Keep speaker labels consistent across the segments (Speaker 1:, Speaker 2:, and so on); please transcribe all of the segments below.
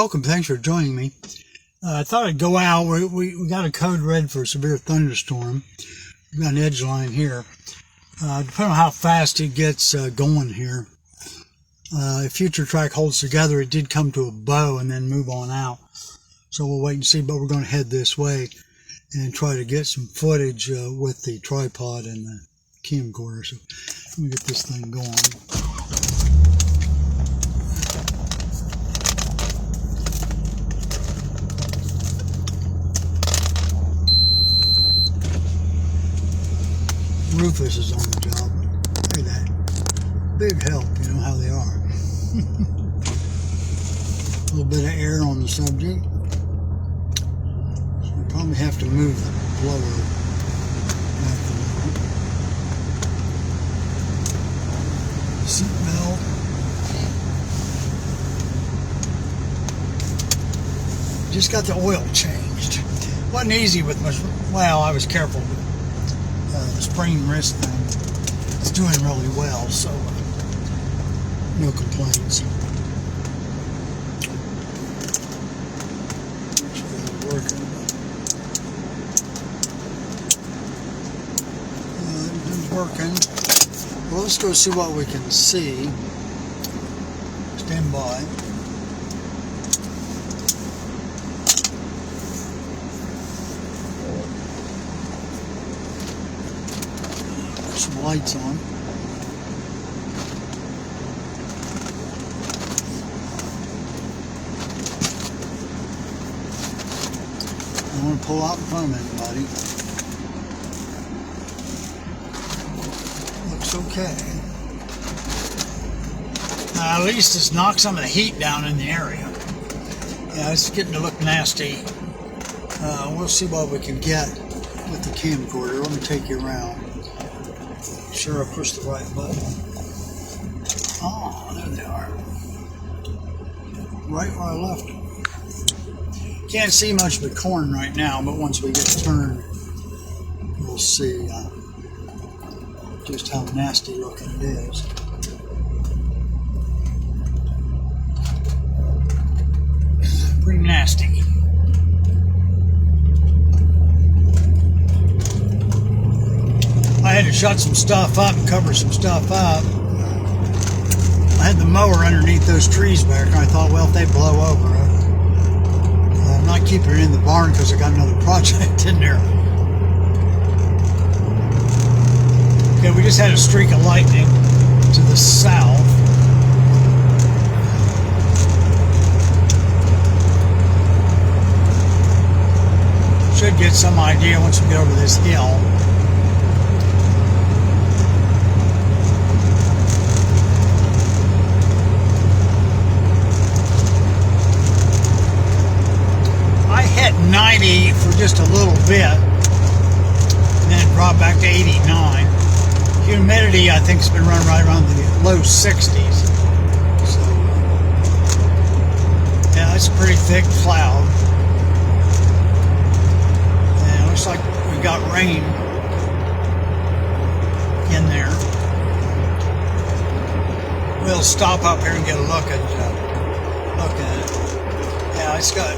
Speaker 1: welcome. Thanks for joining me. I thought I'd go out. We got a code red for a severe thunderstorm. We've got an edge line here. Depending on how fast it gets going here, if future track holds together, it did come to a bow and then move on out. So we'll wait and see, but we're going to head this way and try to get some footage with the tripod and the camcorder. So let me get this thing going. Rufus is on the job. Look at that. Big help, you know how they are. A little bit of air on the subject. So we probably have to move the blower back a little. Seat belt. Just got the oil changed. Wasn't easy with my, well, I was careful with the spring wrist thing. It's doing really well, so no complaints. Working. Everything's working. Well, let's go see what we can see. Stand by. Some lights on. I don't want to pull out in front of anybody. Looks okay. At least it's knocked some of the heat down in the area. Yeah, it's getting to look nasty. We'll see what we can get with the camcorder. Let me take you around. Sure, I pushed the right button. Oh, there they are. Right where I left them. Can't see much of the corn right now, but once we get turned, we'll see just how nasty looking it is. Pretty nasty. I had to shut some stuff up and cover some stuff up. I had the mower underneath those trees back, and I thought, well, if they blow over, I'm not keeping it in the barn because I got another project in there. Okay, we just had a streak of lightning to the south. Should get some idea once we get over this hill. I hit 90 for just a little bit, and then it dropped back to 89. Humidity, I think, has been running right around the low 60s. So, yeah, it's a pretty thick cloud. And it looks like we got rain in there. We'll stop up here and get a look at it. Yeah, it's got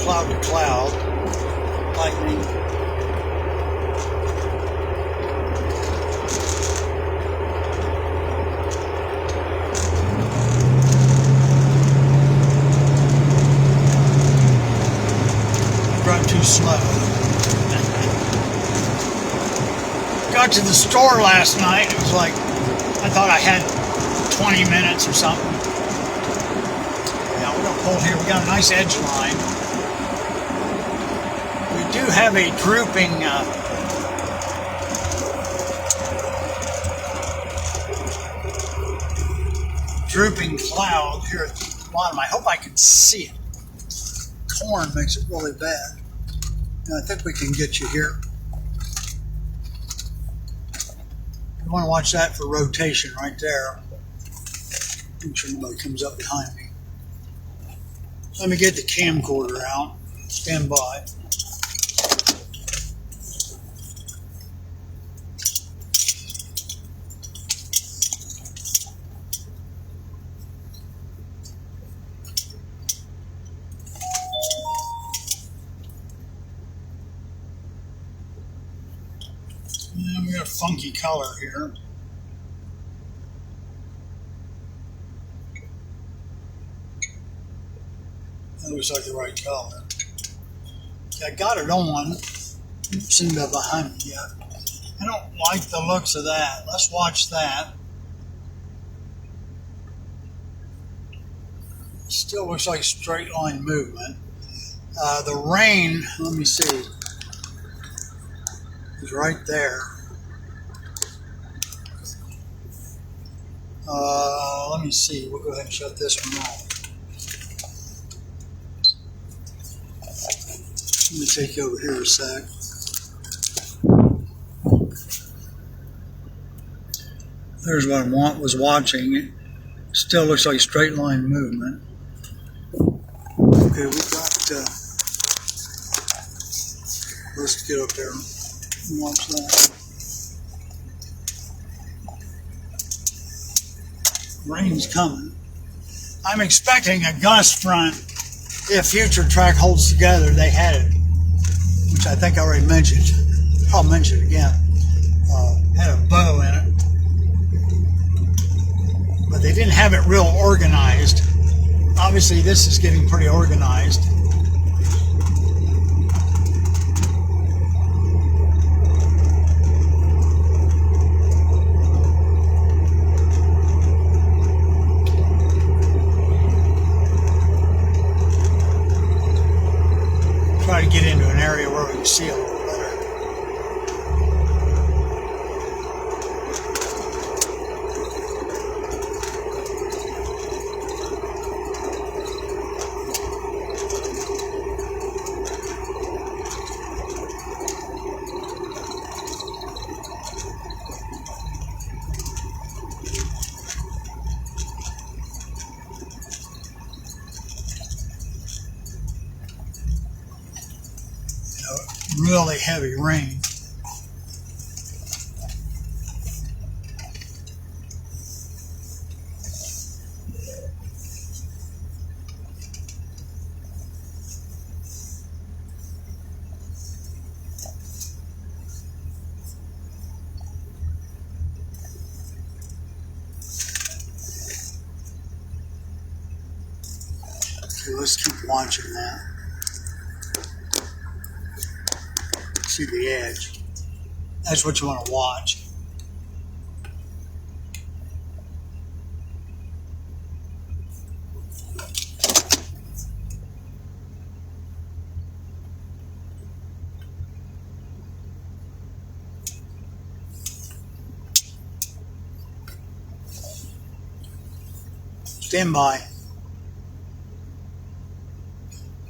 Speaker 1: cloud to cloud, lightning. I drove too slow. Got to the store last night. It was like, I thought I had 20 minutes or something. Yeah, we're gonna pull here. We got a nice edge line. We do have a drooping cloud here at the bottom. I hope I can see it. Corn makes it really bad. And I think we can get you here. You want to watch that for rotation right there. Make sure nobody comes up behind me. Let me get the camcorder out. Stand by. of funky color here. That looks like the right color. I got it on. Seem to have a honey yet. I don't like the looks of that. Let's watch that. Still looks like straight line movement. The rain, let me see, is right there. Let me see. We'll go ahead and shut this one off. Let me take you over here a sec. There's what I was watching. It still looks like straight line movement. Okay, we've got, let's get up there and watch that. Rain's coming. I'm expecting a gust front if future track holds together. They had it, which I think I already mentioned. I'll mention it again. Had a bow in it. But they didn't have it real organized. Obviously, this is getting pretty organized. Try to get into an area where we can see a little better. Really heavy rain. Okay, let's keep watching that. See the edge. That's what you want to watch. Stand by.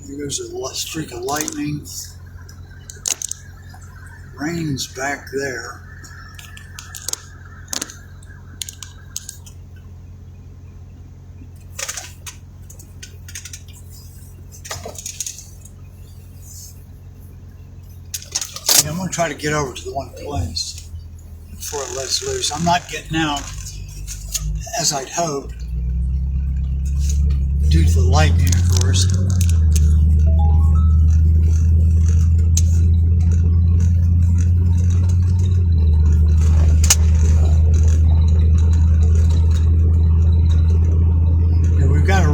Speaker 1: Here goes a streak of lightning. Rain's back there. And I'm going to try to get over to the one place before it lets loose. I'm not getting out as I'd hoped due to the lightning, of course.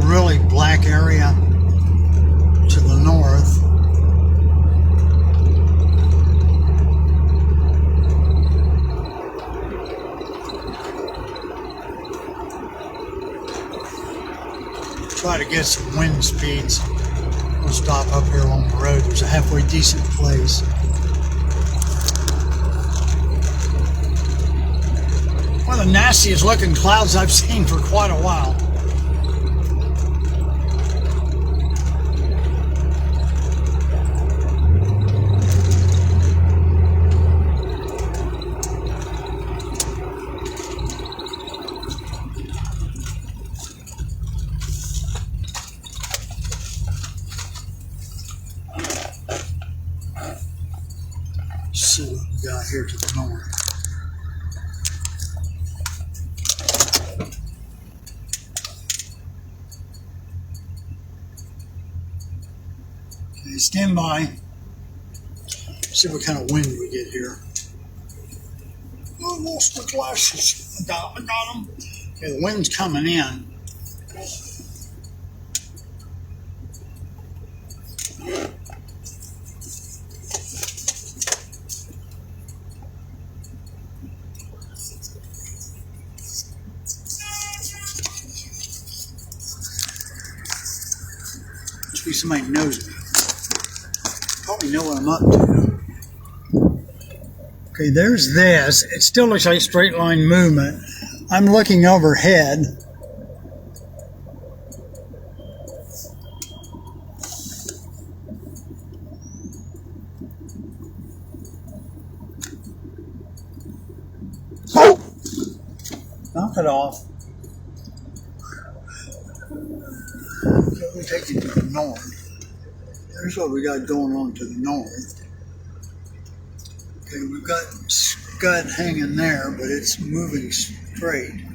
Speaker 1: Really black area to the north. Try to get some wind speeds. We'll stop up here along the road. There's a halfway decent place. One of the nastiest looking clouds I've seen for quite a while. See what we got here to the north. Okay, stand by. See what kind of wind we get here. lost my glasses. I got them. Okay, the wind's coming in. Must be somebody knows me. Probably know what I'm up to. Okay, there's this. It still looks like straight line movement. I'm looking overhead. Oh! Knock it off. Okay, we take it to the north. Here's what we got going on to the north. Okay, we've got Scud hanging there, but it's moving straight.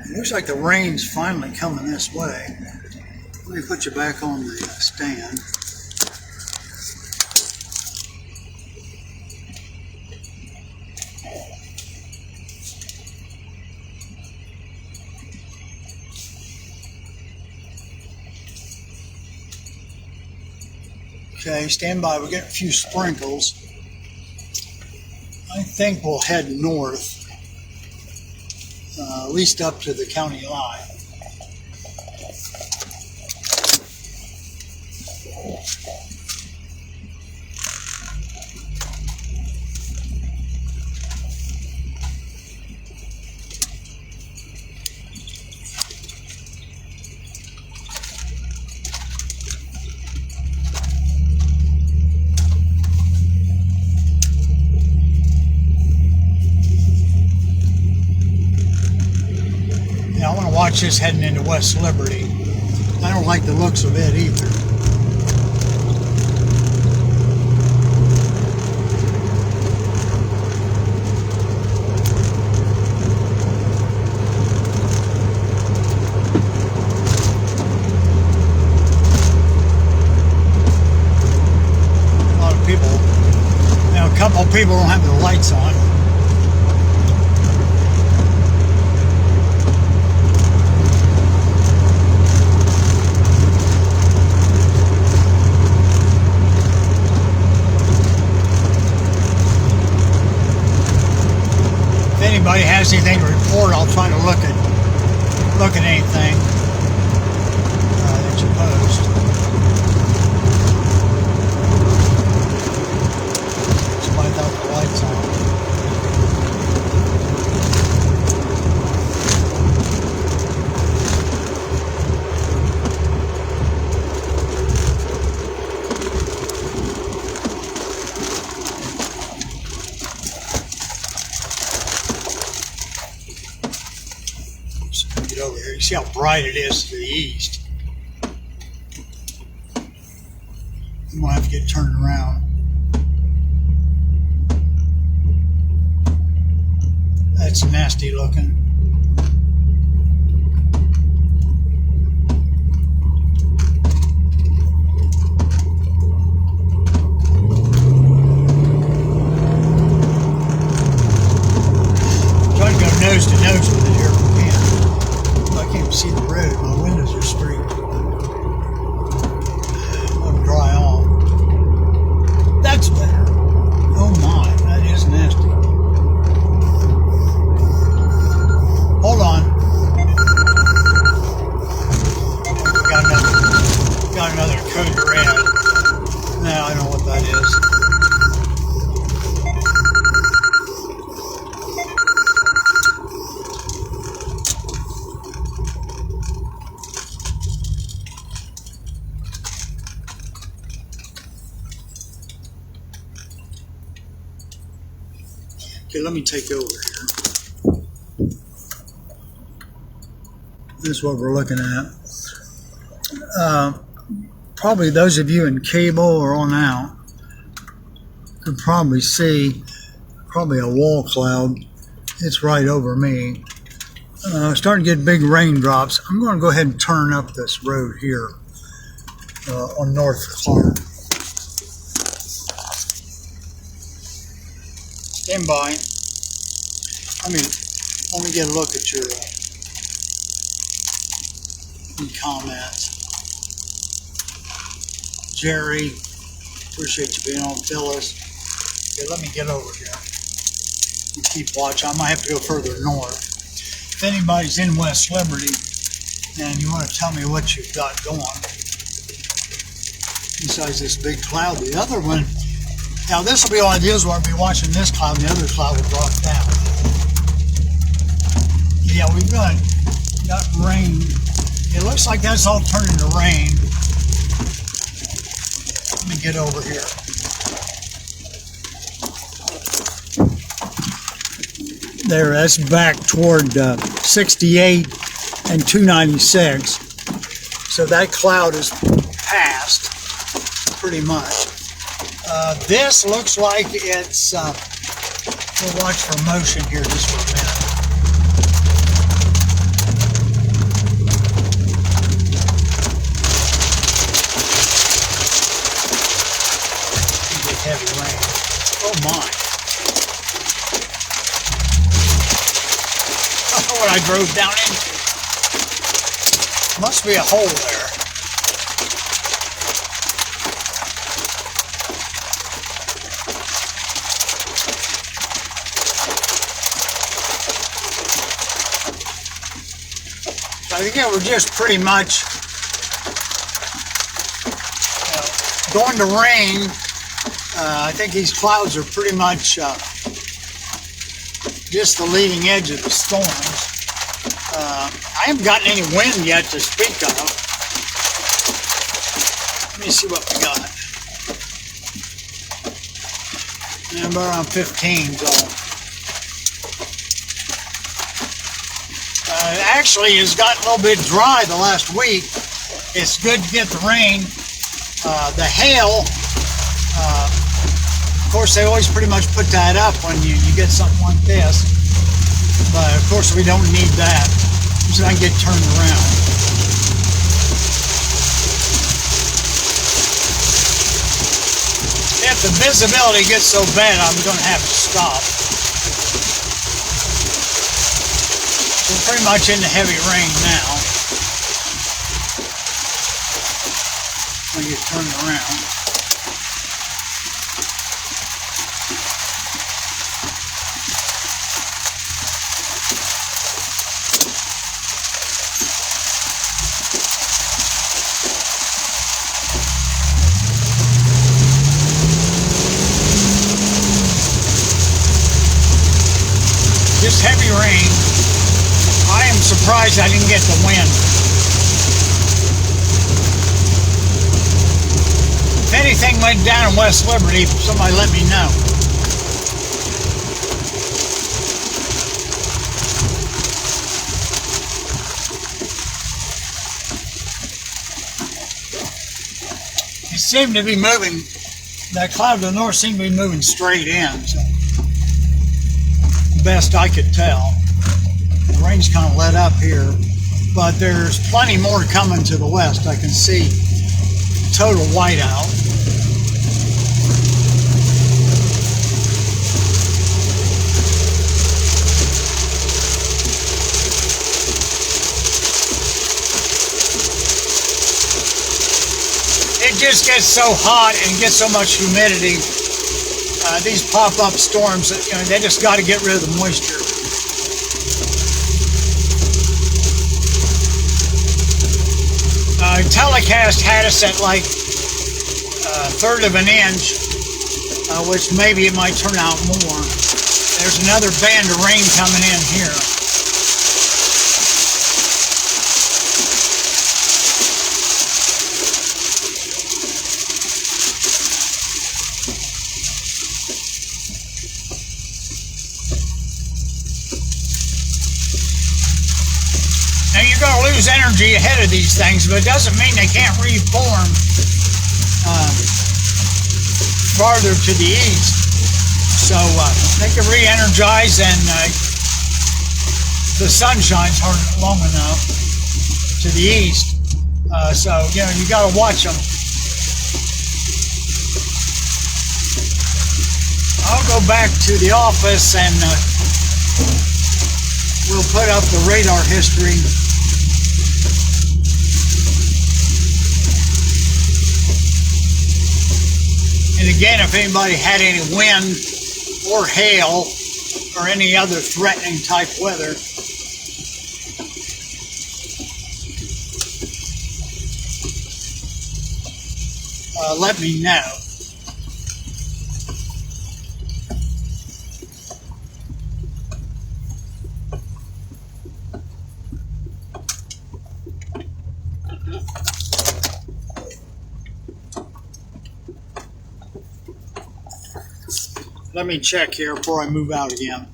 Speaker 1: It looks like the rain's finally coming this way. Let me put you back on the stand. Okay, stand by. We're getting a few sprinkles. I think we'll head north, at least up to the county line. I want to watch this heading into West Liberty. I don't like the looks of it either. A lot of people, a couple of people don't have their lights on. Anybody has anything to report, I'll try to look at anything that you post. Somebody without the lights on. Get over here. You see how bright it is to the east. I'm gonna have to get turned around. That's nasty looking. Try to go nose to nose with it here if we can. I can't see the road. My windows are straight. Let them dry off. That's better. Oh my, that is nasty. Hold on. Got another code red. Now I know what that is. Okay, let me take over here. This is what we're looking at. Probably those of you in cable or on out could probably see probably a wall cloud. It's right over me. Starting to get big raindrops. I'm going to go ahead and turn up this road here. on North Clark. Stand by. Let me get a look at your comments. Jerry, appreciate you being on. Phyllis. Okay, let me get over here. You keep watching. I might have to go further north. If anybody's in West Liberty and you want to tell me what you've got going besides this big cloud, the other one, now this will be all ideas where I'll be watching this cloud and the other cloud will drop down. Yeah, we've got rain. It looks like that's all turning to rain. Let me get over here. There, that's back toward 68 and 296. So that cloud is past, pretty much. This looks like it's, we'll watch for motion here just for a minute. Heavy rain. Oh my. What I drove down into. Must be a hole there. So I think we're just pretty much going to rain. I think these clouds are pretty much just the leading edge of the storms. I haven't gotten any wind yet to speak of. Let me see what we got. And about around 15, so. Actually, it's gotten a little bit dry the last week. It's good to get the rain. The hail, of course, they always pretty much put that up when you get something like this. But of course, we don't need that. So I can get turned around. If the visibility gets so bad, I'm going to have to stop. We're pretty much into heavy rain now. When you turn around. Just heavy rain. I am surprised I didn't get the wind. If anything went down in West Liberty, somebody let me know. It seemed to be moving, that cloud to the north seemed to be moving straight in. So. Best I could tell. The rain's kind of let up here, but there's plenty more coming to the west. I can see total whiteout. It just gets so hot and gets so much humidity. These pop-up storms, they just got to get rid of the moisture. Telecast had us at like a third of an inch, which maybe it might turn out more. There's another band of rain coming in here. Now you're going to lose energy ahead of these things, but it doesn't mean they can't reform farther to the east. So they can re-energize, and the sun shines hard long enough to the east. So you got to watch them. I'll go back to the office and we'll put up the radar history. And again, if anybody had any wind or hail or any other threatening type weather, let me know. Let me check here before I move out again.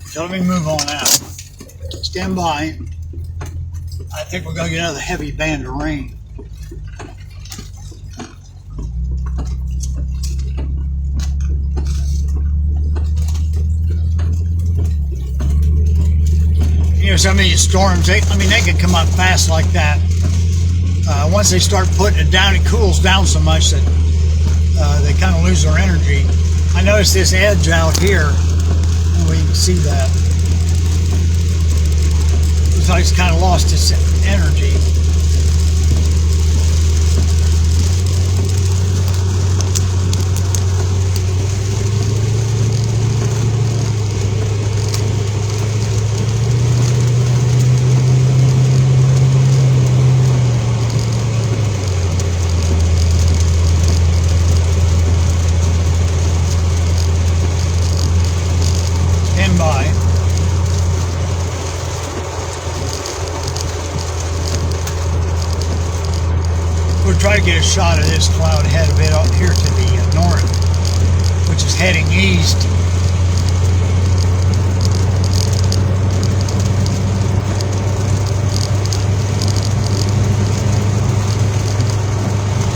Speaker 1: So let me move on out. Stand by. I think we're going to get another heavy band of rain. You know, some of these storms, they can come up fast like that. Once they start putting it down, it cools down so much that they kind of lose their energy. I noticed this edge out here. We can see that. Looks like it's kind of lost its energy. We'll try to get a shot of this cloud head of it up here to the north, which is heading east.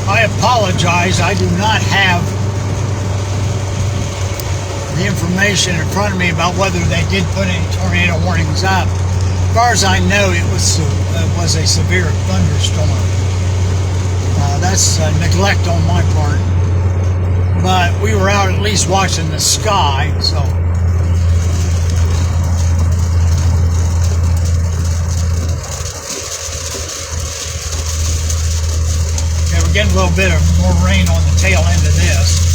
Speaker 1: I apologize, I do not have the information in front of me about whether they did put any tornado warnings up. As far as I know, it was a severe thunderstorm. That's neglect on my part, but we were out at least watching the sky, so. Okay, we're getting a little bit of more rain on the tail end of this.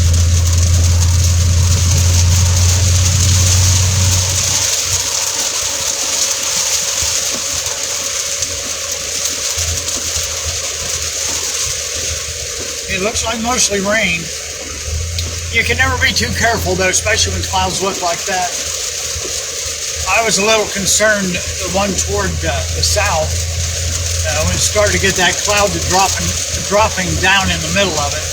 Speaker 1: It looks like mostly rain. You can never be too careful though, especially when clouds look like that. I was a little concerned, the one toward the south, when it started to get that cloud dropping down in the middle of it.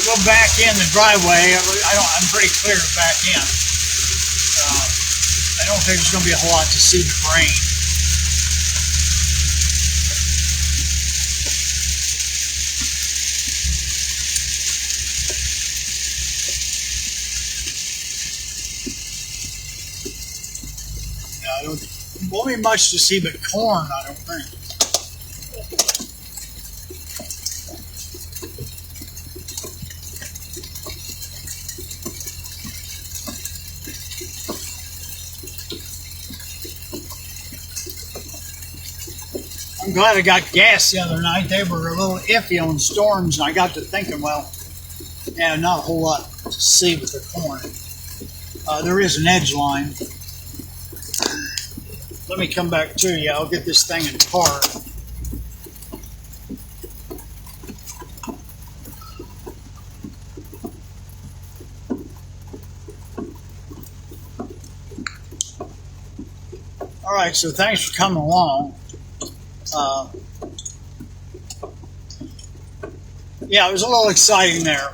Speaker 1: Go back in the driveway. I'm pretty clear back in. I don't think there's going to be a whole lot to see but rain. There won't be much to see but corn, I don't think. I'm glad I got gas the other night. They were a little iffy on storms, and I got to thinking, well, yeah, not a whole lot to see with the corn. There is an edge line. Let me come back to you. I'll get this thing in park. All right, so thanks for coming along. Yeah, it was a little exciting there.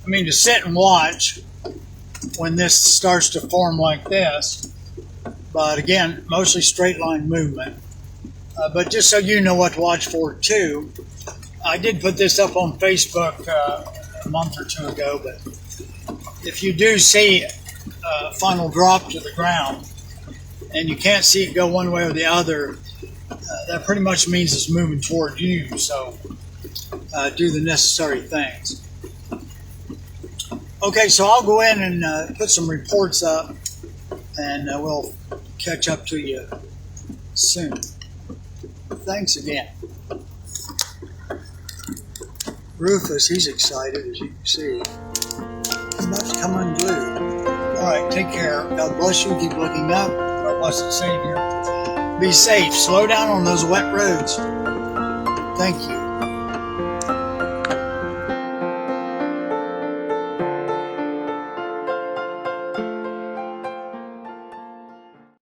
Speaker 1: I mean, to sit and watch when this starts to form like this, but again, mostly straight line movement. But just so you know what to watch for too, I did put this up on Facebook a month or two ago, but if you do see a final drop to the ground and you can't see it go one way or the other, that pretty much means it's moving toward you, so do the necessary things. Okay, so I'll go in and put some reports up, and we'll catch up to you soon. Thanks again. Rufus, he's excited, as you can see. He's about to come unglued. All right, take care. God bless you. Keep looking up. Our blessed Savior. Be safe. Slow down on those wet roads. Thank you.